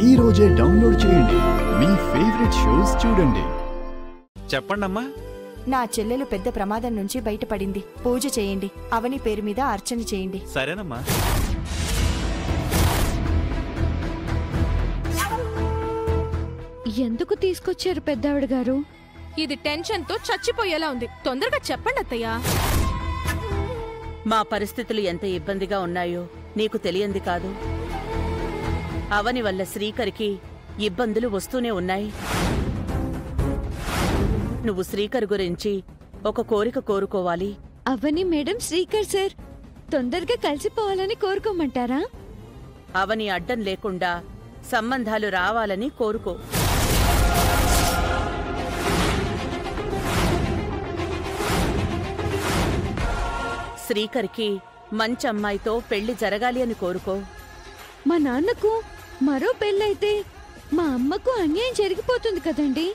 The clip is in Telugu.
ఈ రోజే డౌన్లోడ్ చేయండి, మీ ఫేవరెట్ షోస్ చూడండి. చెప్పండమ్మా. నా చెల్లెలు పెద్ద ప్రమాదం నుంచి బయటపడింది. పూజ చేయండి, అవని పేరు మీద అర్చన చేయండి. సరేనమ్మా. ఎందుకు తీసుకొచ్చారు పెద్దావిడ గారు? ఇది టెన్షన్ తో చచ్చిపోయేలా ఉంది. తొందరగా చెప్పండి అత్తయ్య. మా పరిస్థితులు ఎంత ఇబ్బందిగా ఉన్నాయో నీకు తెలియంది కాదు. అవని వల్ల శ్రీకరికి ఇబ్బందులు వస్తూనే ఉన్నాయి. నువ్వు శ్రీకర్ గురించి ఒక కోరిక కోరుకోవాలి. అవని మేడం, శ్రీకర్ సార్ తొందరగా కలిసిపోవాలని కోరుకోమంటారా? అవని అడ్డం లేకుండా సంబంధాలు రావాలని కోరుకో. శ్రీకర్కి మంచి అమ్మాయితో పెళ్లి జరగాలి అని కోరుకో. మా నాన్నకు మరో పెళ్ళైతే మా అమ్మకు అన్యాయం జరిగిపోతుంది కదండి.